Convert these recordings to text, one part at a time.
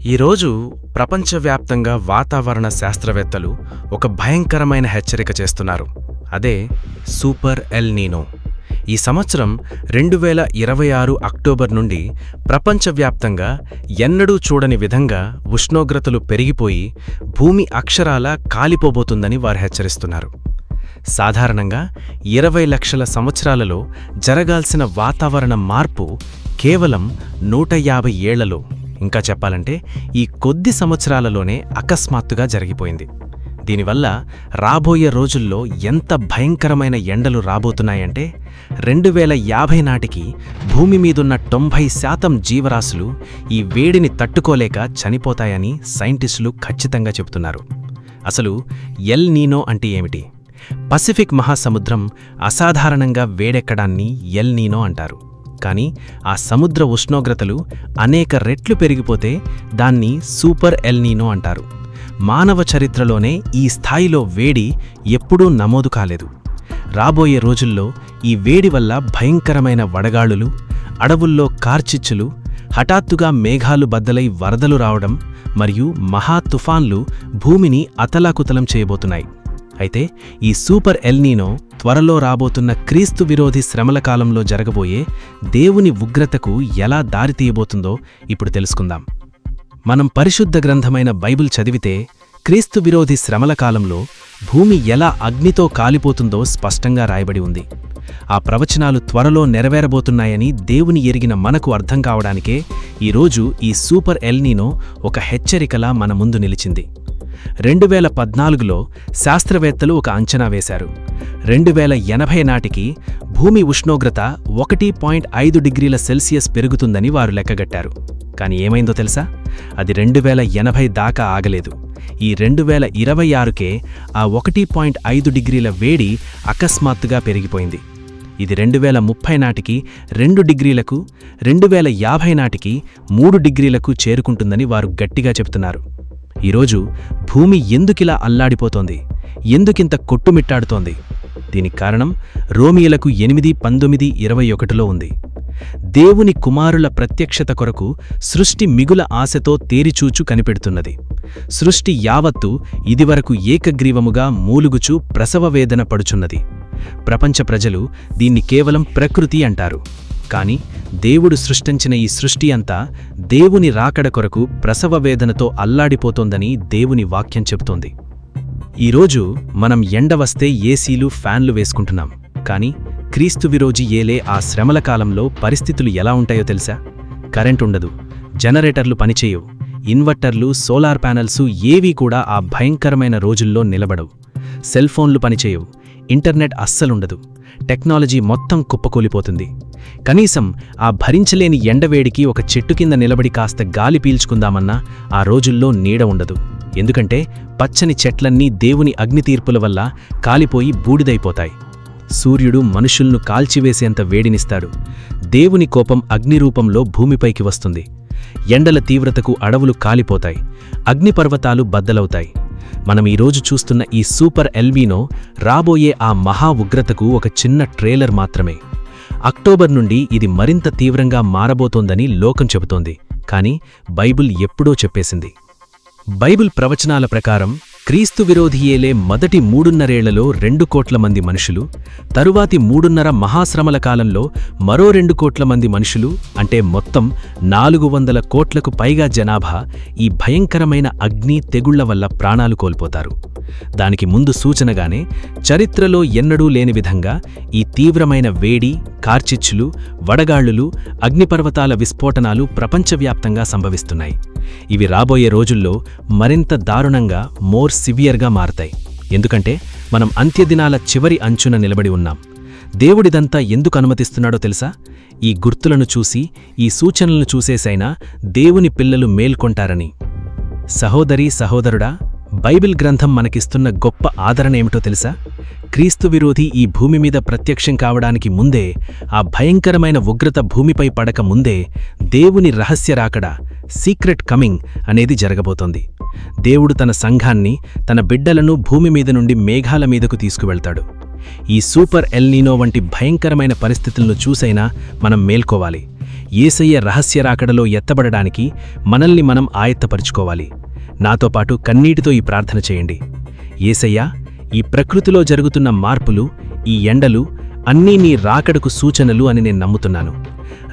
ఈరోజు ప్రపంచవ్యాప్తంగా వాతావరణ శాస్త్రవేత్తలు ఒక భయంకరమైన హెచ్చరిక చేస్తున్నారు. అదే సూపర్ ఎల్ నీనో. ఈ సంవత్సరం 2026 అక్టోబర్ నుండి ప్రపంచవ్యాప్తంగా ఎన్నడూ చూడని విధంగా ఉష్ణోగ్రతలు పెరిగిపోయి భూమి అక్షరాలా కాలిపోబోతుందని వారు హెచ్చరిస్తున్నారు. సాధారణంగా 20 లక్షల సంవత్సరాలలో జరగాల్సిన వాతావరణ మార్పు కేవలం 150 ఏళ్లలో, ఇంకా చెప్పాలంటే ఈ కొద్ది సంవత్సరాలలోనే అకస్మాత్తుగా జరిగిపోయింది. దీనివల్ల రాబోయే రోజుల్లో ఎంత భయంకరమైన ఎండలు రాబోతున్నాయంటే 2050 నాటికి భూమి మీదున్న 90% జీవరాశులు ఈ వేడిని తట్టుకోలేక చనిపోతాయని సైంటిస్టులు ఖచ్చితంగా చెబుతున్నారు. అసలు ఎల్ నీనో అంటే ఏమిటి? పసిఫిక్ మహాసముద్రం అసాధారణంగా వేడెక్కడాన్ని ఎల్ నీనో అంటారు. కానీ ఆ సముద్ర ఉష్ణోగ్రతలు అనేక రెట్లు పెరిగిపోతే దాన్ని సూపర్ ఎల్ నీనో అంటారు. మానవ చరిత్రలోనే ఈ స్థాయిలో వేడి ఎప్పుడూ నమోదు కాలేదు. రాబోయే రోజుల్లో ఈ వేడి వల్ల భయంకరమైన వడగాళులు, అడవుల్లో కార్చిచ్చులు, హఠాత్తుగా మేఘాలు బద్దలై వరదలు రావడం మరియు మహా తుఫాన్లు భూమిని అతలాకుతలం చేయబోతున్నాయి. అయితే ఈ సూపర్ ఎల్ నీనో త్వరలో రాబోతున్న క్రీస్తు విరోధి శ్రమల కాలంలో జరగబోయే దేవుని ఉగ్రతకు ఎలా దారితీయబోతుందో ఇప్పుడు తెలుసుకుందాం. మనం పరిశుద్ధ గ్రంథమైన బైబిల్ చదివితే క్రీస్తు విరోధి శ్రమల కాలంలో భూమి ఎలా అగ్నితో కాలిపోతుందో స్పష్టంగా రాయబడి ఉంది. ఆ ప్రవచనాలు త్వరలో నెరవేరబోతున్నాయని దేవుని ఎరిగిన మనకు అర్థం కావడానికే ఈరోజు ఈ సూపర్ ఎల్ నీనో ఒక హెచ్చరికలా మన ముందు నిలిచింది. 2014లో శాస్త్రవేత్తలు ఒక అంచనా వేశారు. 2080 నాటికి భూమి ఉష్ణోగ్రత 1.5 డిగ్రీల సెల్సియస్ పెరుగుతుందని వారు లెక్కగట్టారు. కానీ ఏమైందో తెలుసా? అది 2080 దాకా ఆగలేదు. ఈ 2026కే ఆ 1.5 డిగ్రీల వేడి అకస్మాత్తుగా పెరిగిపోయింది. ఇది 2030 నాటికి 2 డిగ్రీలకు, 2050 నాటికి 3 డిగ్రీలకు చేరుకుంటుందని వారు గట్టిగా చెబుతున్నారు. ఈరోజు భూమి ఎందుకిలా అల్లాడిపోతోంది? ఎందుకింత కొట్టుమిట్టాడుతోంది? దీనికి కారణం రోమీయులకు 8:19-21లో ఉంది. దేవుని కుమారుల ప్రత్యక్షత కొరకు సృష్టి మిగుల ఆశతో తేరిచూచు కనిపెడుతున్నది. సృష్టి యావత్తు ఇదివరకు ఏకగ్రీవముగా మూలుగుచూ ప్రసవవేదన పడుచున్నది. ప్రపంచ ప్రజలు దీన్ని కేవలం ప్రకృతి అంటారు. కాని దేవుడు సృష్టించిన ఈ సృష్టి అంతా దేవుని రాకడ కొరకు ప్రసవవేదనతో అల్లాడిపోతోందని దేవుని వాక్యం చెబుతోంది. ఈరోజు మనం ఎండ వస్తే ఏసీలు, ఫ్యాన్లు వేసుకుంటున్నాం. కాని క్రీస్తు విరోధి ఏలే ఆ శ్రమల కాలంలో పరిస్థితులు ఎలా ఉంటాయో తెలుసా? కరెంట్ ఉండదు, జనరేటర్లు పనిచేయవు, ఇన్వర్టర్లు, సోలార్ ప్యానెల్సు ఏవీ కూడా ఆ భయంకరమైన రోజుల్లో నిలబడవు. సెల్ఫోన్లు పనిచేయవు, ఇంటర్నెట్ అస్సలుండదు. టెక్నాలజీ మొత్తం కుప్పకూలిపోతుంది. కనీసం ఆ భరించలేని ఎండవేడికి ఒక చెట్టు కింద నిలబడి కాస్త గాలి పీల్చుకుందామన్నా ఆ రోజుల్లో నీడ ఉండదు. ఎందుకంటే పచ్చని చెట్లన్నీ దేవుని అగ్నితీర్పుల వల్ల కాలిపోయి బూడిదైపోతాయి. సూర్యుడు మనుషుల్ను కాల్చివేసేంత వేడినిస్తాడు. దేవుని కోపం అగ్నిరూపంలో భూమిపైకి వస్తుంది. ఎండల తీవ్రతకు అడవులు కాలిపోతాయి, అగ్నిపర్వతాలు బద్దలవుతాయి. మనం ఈరోజు చూస్తున్న ఈ సూపర్ ఎల్ నీనో రాబోయే ఆ మహా ఉగ్రతకు ఒక చిన్న ట్రైలర్ మాత్రమే. అక్టోబర్ నుండి ఇది మరింత తీవ్రంగా మారబోతోందని లోకం చెబుతోంది. కానీ బైబిల్ ఎప్పుడో చెప్పేసింది. బైబిల్ ప్రవచనాల ప్రకారం క్రీస్తు విరోధి ఏలే మొదటి 3.5 ఏళ్లలో 2 కోట్ల మంది మనుషులు, తరువాతి 3.5 మహాశ్రమల కాలంలో మరో 2 కోట్ల మంది మనుషులు, అంటే మొత్తం 400 కోట్లకు పైగా జనాభా ఈ భయంకరమైన అగ్ని, తెగుళ్ల వల్ల ప్రాణాలు కోల్పోతారు. దానికి ముందు సూచనగానే చరిత్రలో ఎన్నడూ లేని విధంగా ఈ తీవ్రమైన వేడి, కార్చిచ్చులు, వడగాళ్లులు, అగ్నిపర్వతాల విస్ఫోటనాలు ప్రపంచవ్యాప్తంగా సంభవిస్తున్నాయి. ఇవి రాబోయే రోజుల్లో మరింత దారుణంగా, మోర్ సివియర్గా మారతాయి. ఎందుకంటే మనం అంత్యదినాల చివరి అంచున నిలబడి ఉన్నాం. దేవుడిదంతా ఎందుకు అనుమతిస్తున్నాడో తెలుసా? ఈ గుర్తులను చూసి, ఈ సూచనలను చూసేసైనా దేవుని పిల్లలు మేల్కొంటారని. సహోదరీ, సహోదరుడా, బైబిల్ గ్రంథం మనకిస్తున్న గొప్ప ఆదరణ ఏమిటో తెలుసా? క్రీస్తు విరోధి ఈ భూమి మీద ప్రత్యక్షం కావడానికి ముందే, ఆ భయంకరమైన ఉగ్రత భూమిపై పడక ముందే దేవుని రహస్య రాకడ, సీక్రెట్ కమింగ్ అనేది జరగబోతోంది. దేవుడు తన సంఘాన్ని, తన బిడ్డలను భూమి మీద నుండి మేఘాల మీదకు తీసుకువెళ్తాడు. ఈ సూపర్ ఎల్ నీనో వంటి భయంకరమైన పరిస్థితులను చూసైనా మనం మేల్కోవాలి. యేసయ్య రహస్య రాకడలో ఎత్తబడడానికి మనల్ని మనం ఆయత్తపరుచుకోవాలి. నాతో పాటు కన్నీటితో ఈ ప్రార్థన చేయండి. యేసయ్యా, ఈ ప్రకృతిలో జరుగుతున్న మార్పులు, ఈ ఎండలు అన్నీ నీ రాకడకు సూచనలు అని నేను నమ్ముతున్నాను.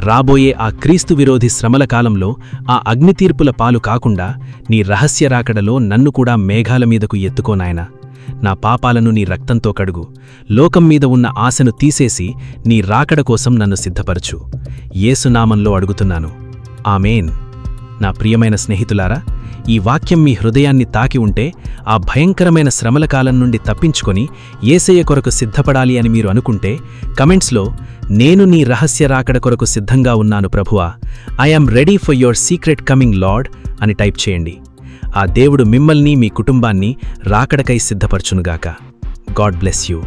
రాబోయే ఆ క్రీస్తు విరోధి శ్రమల కాలంలో ఆ అగ్నితీర్పుల పాలు కాకుండా నీ రహస్య రాకడలో నన్ను కూడా మేఘాల మీదకు ఎత్తుకోనాయనా. నా పాపాలను నీ రక్తంతో కడుగు. లోకం మీద ఉన్న ఆశను తీసేసి నీ రాకడ కోసం నన్ను సిద్ధపరచు. యేసునామంలో అడుగుతున్నాను, ఆమేన్. నా ప్రియమైన స్నేహితులారా, ఈ వాక్యం మీ హృదయాన్ని తాకి ఉంటే ఆ భయంకరమైన శ్రమల కాలం నుండి తప్పించుకొని యేసయ్య కొరకు సిద్ధపడాలి అని మీరు అనుకుంటే కమెంట్స్లో నేను నీ రహస్య రాకడ కొరకు సిద్ధంగా ఉన్నాను ప్రభువా, I am ready for your second coming Lord అని టైప్ చేయండి. ఆ దేవుడు మిమ్మల్ని మీ కుటుంబాన్ని రాకడకై సిద్ధపరచునుగాక. God bless you.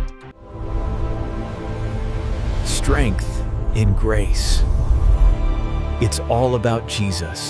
Strength in grace. It's all about Jesus.